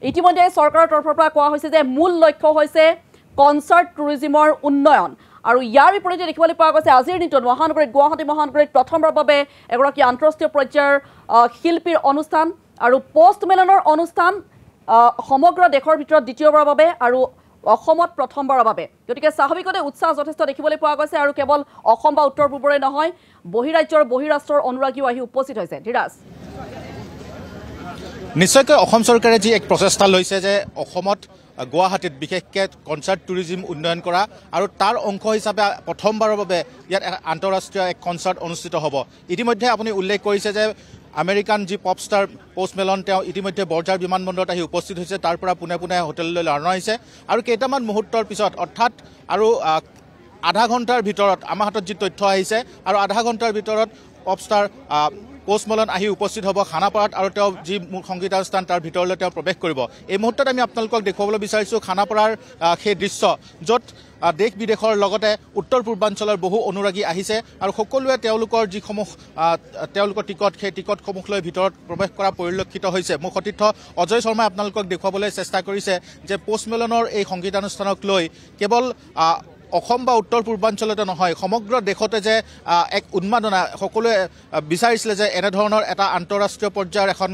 ইতিমধ্যে চৰকাৰৰ তৰফৰ পৰা কোৱা হৈছে যে মূল লক্ষ্য হৈছে কনচাৰ্ট টুৰিজিমৰ উন্নয়ন আৰু ইয়াৰ বিপৰীতে দেখিবলৈ পোৱা গৈছে আজিৰ দিনটোত মহানগৰীত গুৱাহাটী মহানগৰীত প্ৰথমবাৰৰ বাবে এগৰাকী আন্তঃৰাষ্ট্ৰীয় পৰ্যায়ৰ শিল্পীৰ অনুষ্ঠান আৰু পোষ্ট মেলনৰ অনুষ্ঠান সমগ্ৰ দেশৰ ভিতৰত দ্বিতীয়বাৰৰ বাবে আৰু অসমত প্ৰথমবাৰৰ বাবে গতিকে স্বাভাৱিকতে উৎসাহ যথেষ্ট দেখিবলৈ পোৱা গৈছে আৰু কেৱল অসম বা উত্তৰ পূবৰে নহয় বহিৰাজ্যৰ বহিৰাষ্ট্ৰৰ অনুৰাগীও আহি উপস্থিত হৈছে ধীৰাজ নিশ্চয়কৈ অসম চৰকাৰে যি এক প্ৰচেষ্টা লৈছে যে অসমত গুৱাহাটীত বিশেষকৈ কনচাৰ্ট টুৰিজিম উন্নয়ন কৰা আৰু তাৰ অংশ হিচাপে প্ৰথমবাৰৰ বাবে ইয়াত আন্তঃৰাষ্ট্ৰীয় এক কনচাৰ্ট অনুষ্ঠিত হ'ব ইতিমধ্যে আপুনি উল্লেখ কৰিছে যে আমেৰিকান যি পপ ষ্টাৰ পোষ্ট মেলন তেওঁ ইতিমধ্যে বৰঝাৰ বিমানবন্দৰত আহি উপস্থিত হৈছে তাৰ পৰা পোনে পোনে হোটেললৈ ৰাওনা হৈছে আৰু কেইটামান মুহূৰ্তৰ পিছত অৰ্থাৎ আৰু আধা ঘণ্টাৰ ভিতৰত আমাৰ হাতত যি তথ্য আহিছে আৰু আধা ঘণ্টাৰ ভিতৰত পপ ষ্টাৰ পোষ্ট মেলন আহি উপস্থিত হ'ব খানাপাৰাত আৰু তেওঁ যি মূল সংগীতানুষ্ঠান তাৰ ভিতৰলৈ তেওঁ প্ৰৱেশ কৰিব এই মুহূৰ্তত আমি আপোনালোকক দেখুৱাবলৈ বিচাৰিছোঁ খানাপাৰাৰ সেই দৃশ্য য'ত দেশ বিদেশৰ লগতে উত্তৰ পূৰ্বাঞ্চলৰ বহু অনুৰাগী আহিছে আৰু সকলোৱে তেওঁলোকৰ যিসমূহ তেওঁলোকৰ টিকট সেই টিকটসমূহ লৈ ভিতৰত প্ৰৱেশ কৰা পৰিলক্ষিত হৈছে মোৰ সতীৰ্থ অজয় শৰ্মাই আপোনালোকক দেখুৱাবলৈ চেষ্টা কৰিছে যে পোষ্ট মেলনৰ এই সংগীতানুষ্ঠানক লৈ কেৱল অসম বা উত্তৰ পূৰ্বাঞ্চলতে নহয় সমগ্ৰ দেশতে যে এক উন্মাদনা সকলোৱে বিচাৰিছিলে যে এনেধৰণৰ এটা আন্তঃৰাষ্ট্ৰীয় পৰ্যায়ৰ এখন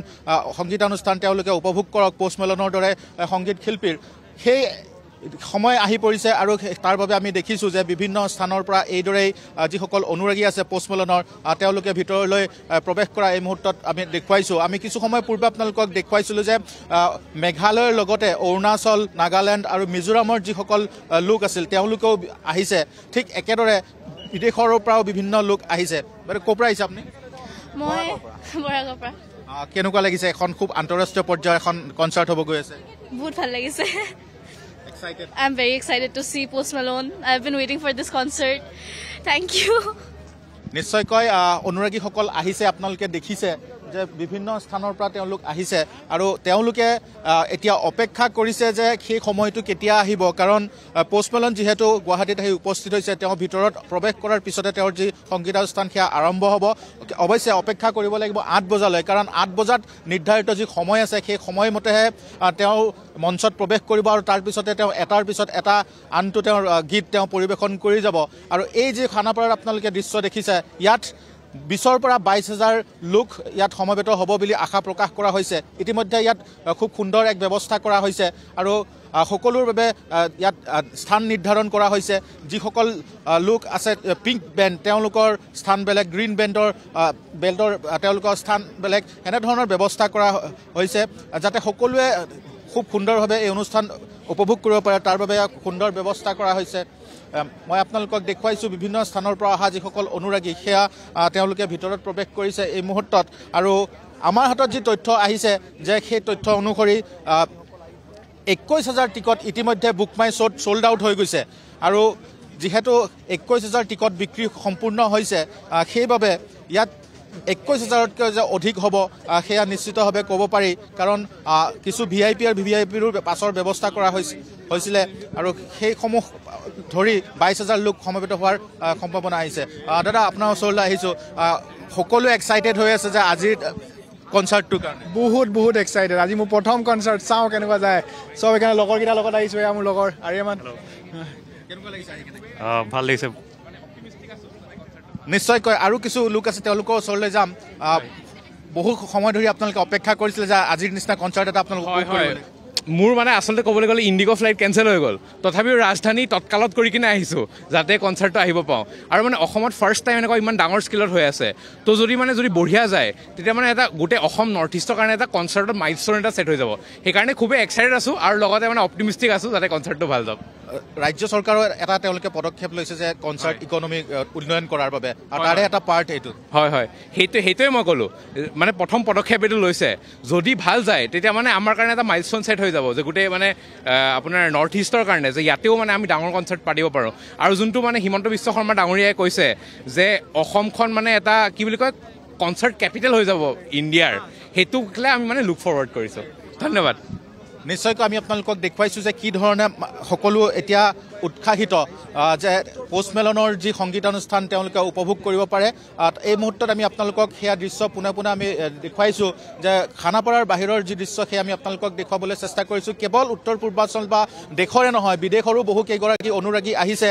সংগীতানুষ্ঠান তেওঁলোকে উপভোগ কৰক পোষ্ট মেলনৰ দৰে সংগীত শিল্পীৰ সেই সময় আহি পৰিছে আৰু তাৰ বাবে আমি দেখিছোঁ যে বিভিন্ন স্থানৰ পৰা এইদৰেই যিসকল অনুৰাগী আছে পোষ্ট মেলনৰ তেওঁলোকে ভিতৰলৈ প্ৰৱেশ কৰা এই মুহূৰ্তত আমি দেখুৱাইছোঁ আমি কিছু সময় পূৰ্বে আপোনালোকক দেখুৱাইছিলোঁ যে মেঘালয়ৰ লগতে অৰুণাচল নাগালেণ্ড আৰু মিজোৰামৰ যিসকল লোক আছিল তেওঁলোকেও আহিছে ঠিক একেদৰে বিদেশৰ পৰাও বিভিন্ন লোক আহিছে বাৰু ক'ৰ পৰা আহিছে আপুনি মই বৰাগৰ পৰা কেনেকুৱা লাগিছে এখন খুব আন্তঃৰাষ্ট্ৰীয় পৰ্যায়ৰ এখন কনচাৰ্ট হ'ব গৈ আছে বহুত ভাল লাগিছে I'm very excited to see Post Malone. I've been waiting for this concert. Thank you. নিশ্চয়কৈ অনুৰাগীসকল আহিছে আপোনালোকে দেখিছে যে বিভিন্ন স্থানৰ পৰা তেওঁলোক আহিছে আৰু তেওঁলোকে এতিয়া অপেক্ষা কৰিছে যে সেই সময়টো কেতিয়া আহিব কাৰণ পোষ্ট মেলন যিহেতু গুৱাহাটীত আহি উপস্থিত হৈছে তেওঁ ভিতৰত প্ৰৱেশ কৰাৰ পিছতে তেওঁৰ যি সংগীতানুষ্ঠান সেয়া আৰম্ভ হ'ব অৱশ্যে অপেক্ষা কৰিব লাগিব 8 বজালৈ কাৰণ 8 বজাত নিৰ্ধাৰিত যি সময় আছে সেই সময়মতেহে তেওঁ মঞ্চত প্ৰৱেশ কৰিব আৰু তাৰ পিছতে তেওঁ এটাৰ পিছত এটা আনটো তেওঁৰ গীত তেওঁ পৰিৱেশন কৰি যাব আৰু এই যি খানাপাৰাৰ আপোনালোকে দৃশ্য দেখিছে ইয়াত 20ৰ পৰা 22,000 লোক ইয়াত সমবেত হ'ব বুলি আশা প্ৰকাশ কৰা হৈছে ইতিমধ্যে ইয়াত খুব সুন্দৰ এক ব্যৱস্থা কৰা হৈছে আৰু সকলোৰ বাবে ইয়াত স্থান নিৰ্ধাৰণ কৰা হৈছে যিসকল লোক আছে পিংক বেণ্ড তেওঁলোকৰ স্থান বেলেগ গ্ৰীণ বেল্টৰ তেওঁলোকৰ স্থান বেলেগ এনেধৰণৰ ব্যৱস্থা কৰা হৈছে যাতে সকলোৱে খুব সুন্দৰভাৱে এই অনুষ্ঠান উপভোগ কৰিব পাৰে তাৰ বাবে সুন্দৰ ব্যৱস্থা কৰা হৈছে মই আপোনালোকক দেখুৱাইছোঁ বিভিন্ন স্থানৰ পৰা অহা যিসকল অনুৰাগী সেয়া তেওঁলোকে ভিতৰত প্ৰৱেশ কৰিছে এই মুহূৰ্তত আৰু আমাৰ হাতত যি তথ্য আহিছে যে সেই তথ্য অনুসৰি 21,000 টিকট ইতিমধ্যে বুক মাই শ্ব'ত চ'ল্ড আউট হৈ গৈছে আৰু যিহেতু 21,000 টিকট বিক্ৰী সম্পূৰ্ণ হৈছে সেইবাবে ইয়াত 21,000তকৈ যে অধিক হ'ব সেয়া নিশ্চিতভাৱে ক'ব পাৰি কাৰণ কিছু VIP আৰু VVIPৰো পাছৰ ব্যৱস্থা কৰা হৈছিলে আৰু সেইসমূহ ধৰি 22,000 লোক সমবেত হোৱাৰ সম্ভাৱনা আহিছে দাদা আপোনাৰ ওচৰলৈ আহিছোঁ সকলোৱে এক্সাইটেড হৈ আছে যে আজিৰ কনচাৰ্টটোৰ কাৰণে বহুত এক্সাইটেড আজি মোৰ প্ৰথম কনচাৰ্ট চাওঁ কেনেকুৱা যায় চব সেইকাৰণে লগৰকেইটাৰ লগত আহিছোঁ এয়া মোৰ লগৰ আৰ্যমান কেনেকুৱা লাগিছে ভাল লাগিছে নিশ্চয়কৈ আৰু কিছু লোক আছে তেওঁলোকৰ ওচৰলৈ যাম বহু সময় ধৰি আপোনালোকে অপেক্ষা কৰিছিলে যে আজিৰ নিচিনা কনচাৰ্ট এটা আপোনালোকে মোৰ মানে আচলতে ক'বলৈ গ'লে ইণ্ডিগ' ফ্লাইট কেঞ্চেল হৈ গ'ল তথাপিও ৰাজধানী তৎকালত কৰি কিনে আহিছোঁ যাতে কনচাৰ্টটো আহিব পাওঁ আৰু মানে অসমত ফাৰ্ষ্ট টাইম এনেকুৱা ইমান ডাঙৰ স্কেলত হৈ আছে তো যদি বঢ়িয়া যায় তেতিয়া মানে এটা গোটেই অসম নৰ্থ ইষ্টৰ কাৰণে এটা কনচাৰ্টত মাইলষ্ট'ন এটা ছেট হৈ যাব সেইকাৰণে খুবেই এক্সাইটেড আছোঁ আৰু লগতে মানে অপটিমিষ্টিক আছোঁ যাতে কনচাৰ্টটো ভাল যাওক ৰাজ্য চৰকাৰৰ এটা তেওঁলোকে পদক্ষেপ লৈছে যে কনচাৰ্ট ইকনমি উন্নয়ন কৰাৰ বাবে আৰু তাৰে এটা পাৰ্ট এইটো হয় সেইটোৱে মই ক'লোঁ মানে প্ৰথম পদক্ষেপ এইটো লৈছে যদি ভাল যায় তেতিয়া মানে আমাৰ কাৰণে এটা মাইলষ্ট'ন ছেট হৈ যাব যে গোটেই মানে আপোনাৰ নৰ্থ ইষ্টৰ কাৰণে যে ইয়াতেও মানে আমি ডাঙৰ কনচাৰ্ট পাতিব পাৰোঁ আৰু যোনটো মানে হিমন্ত বিশ্ব শৰ্মা ডাঙৰীয়াই কৈছে যে অসমখন মানে এটা কি বুলি কয় কনচাৰ্ট কেপিটেল হৈ যাব ইণ্ডিয়াৰ সেইটোকলৈ আমি মানে লুক ফৰৱাৰ্ড কৰিছোঁ ধন্যবাদ নিশ্চয়কৈ আমি আপোনালোকক দেখুৱাইছোঁ যে কি ধৰণে সকলো এতিয়া উৎসাহিত যে পোষ্টমেলনৰ যি সংগীতানুষ্ঠান তেওঁলোকে উপভোগ কৰিব পাৰে এই মুহূৰ্তত আমি আপোনালোকক সেয়া দৃশ্য পুনে পুনে আমি দেখুৱাইছোঁ যে খানাপাৰাৰ বাহিৰৰ যি দৃশ্য সেয়া আমি আপোনালোকক দেখুৱাবলৈ চেষ্টা কৰিছোঁ কেৱল উত্তৰ পূৰ্বাঞ্চল বা দেশৰে নহয় বিদেশৰো বহু কেইগৰাকী অনুৰাগী আহিছে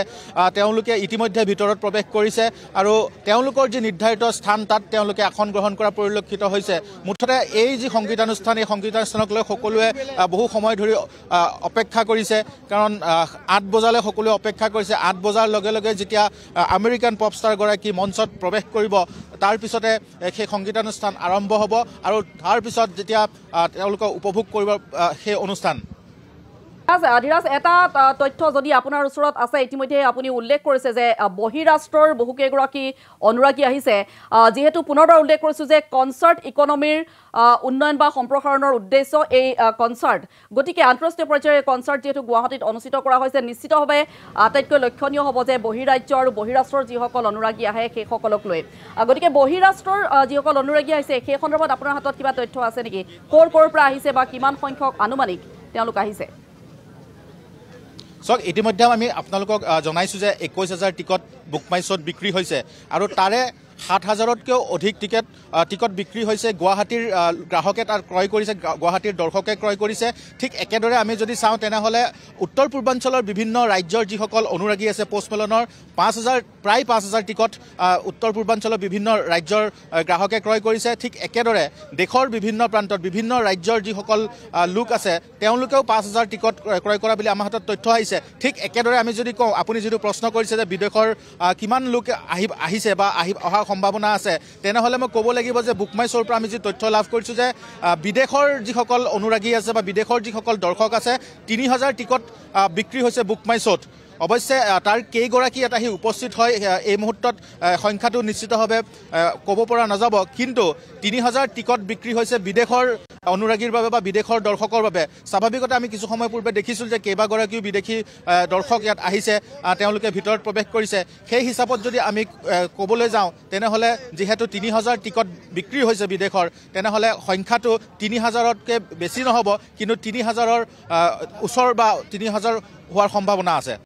তেওঁলোকে ইতিমধ্যে ভিতৰত প্ৰৱেশ কৰিছে আৰু তেওঁলোকৰ যি নিৰ্ধাৰিত স্থান তাত তেওঁলোকে আসন গ্ৰহণ কৰা পৰিলক্ষিত হৈছে মুঠতে এই যি সংগীতানুষ্ঠান এই সংগীতানুষ্ঠানক লৈ সকলোৱে বহু সময় ধৰি অপেক্ষা কৰিছে কাৰণ 8 বজালৈ সকলোৱে অপেক্ষা কৰিছে 8 বজাৰ লগে লগে যেতিয়া আমেৰিকান পপষ্টাৰগৰাকী মঞ্চত প্ৰৱেশ কৰিব তাৰ পিছতে সেই সংগীতানুষ্ঠান আৰম্ভ হ'ব আৰু তাৰ পিছত যেতিয়া তেওঁলোকে উপভোগ কৰিব সেই অনুষ্ঠান ধীৰাজ এটা তথ্য যদি আপোনাৰ ওচৰত আছে ইতিমধ্যে আপুনি উল্লেখ কৰিছে যে বহিৰাষ্ট্ৰৰ বহুকেইগৰাকী অনুৰাগী আহিছে যিহেতু পুনৰবাৰ উল্লেখ কৰিছোঁ যে কনচাৰ্ট ইকনমিৰ উন্নয়ন বা সম্প্ৰসাৰণৰ উদ্দেশ্য এই কনচাৰ্ট গতিকে আন্তঃৰাষ্ট্ৰীয় পৰ্যায়ৰ কনচাৰ্ট যিহেতু গুৱাহাটীত অনুষ্ঠিত কৰা হৈছে নিশ্চিতভাৱে আটাইতকৈ লক্ষণীয় হ'ব যে বহিৰাজ্য আৰু বহিৰাষ্ট্ৰৰ যিসকল অনুৰাগী আহে সেইসকলক লৈ গতিকে বহিৰাষ্ট্ৰৰ যিসকল অনুৰাগী আহিছে সেই সন্দৰ্ভত আপোনাৰ হাতত কিবা তথ্য আছে নেকি ক'ৰ পৰা আহিছে বা কিমান সংখ্যক আনুমানিক তেওঁলোক আহিছে সক ইতিমধ্যে আমি আপোনালোকক জনাইছোঁ যে 21,000 টিকট বুক মাই শ্ব'ত বিক্ৰী হৈছে আৰু তাৰে 7,000তকৈও অধিক টিকট বিক্ৰী হৈছে গুৱাহাটীৰ গ্ৰাহকে তাত ক্ৰয় কৰিছে গুৱাহাটীৰ দৰ্শকে ক্ৰয় কৰিছে ঠিক একেদৰে আমি যদি চাওঁ তেনেহ'লে উত্তৰ পূৰ্বাঞ্চলৰ বিভিন্ন ৰাজ্যৰ যিসকল অনুৰাগী আছে পোষ্টমেলনৰ প্ৰায় 5,000 টিকট উত্তৰ পূৰ্বাঞ্চলৰ বিভিন্ন ৰাজ্যৰ গ্ৰাহকে ক্ৰয় কৰিছে ঠিক একেদৰে দেশৰ বিভিন্ন প্ৰান্তত বিভিন্ন ৰাজ্যৰ যিসকল লোক আছে তেওঁলোকেও 5,000 টিকট ক্ৰয় কৰা বুলি আমাৰ হাতত তথ্য আহিছে ঠিক একেদৰে আমি যদি কওঁ আপুনি যিটো প্ৰশ্ন কৰিছে যে বিদেশৰ কিমান লোক আহিছে বা অহা সম্ভাৱনা আছে তেনেহ'লে মই ক'ব লাগিব যে বুক মাই শ্ব'ৰ পৰা আমি যি তথ্য লাভ কৰিছোঁ যে বিদেশৰ যিসকল অনুৰাগী আছে বা বিদেশৰ যিসকল দৰ্শক আছে 3,000 টিকট বিক্ৰী হৈছে বুক মাই শ্ব'ত অৱশ্যে তাৰ কেইগৰাকী এটা আহি উপস্থিত হয় এই মুহূৰ্তত সংখ্যাটো নিশ্চিতভাৱে ক'ব পৰা নাযাব কিন্তু 3,000 টিকট বিক্ৰী হৈছে বিদেশৰ অনুৰাগীৰ বাবে বা বিদেশৰ দৰ্শকৰ বাবে স্বাভাৱিকতে আমি কিছু সময় পূৰ্বে দেখিছোঁ যে কেইবাগৰাকীও বিদেশী দৰ্শক ইয়াত আহিছে তেওঁলোকে ভিতৰত প্ৰৱেশ কৰিছে সেই হিচাপত যদি আমি ক'বলৈ যাওঁ তেনেহ'লে যিহেতু 3,000 টিকট বিক্ৰী হৈছে বিদেশৰ তেনেহ'লে সংখ্যাটো 3,000তকৈ বেছি নহ'ব কিন্তু 3,000ৰ ওচৰ বা 3,000 হোৱাৰ সম্ভাৱনা আছে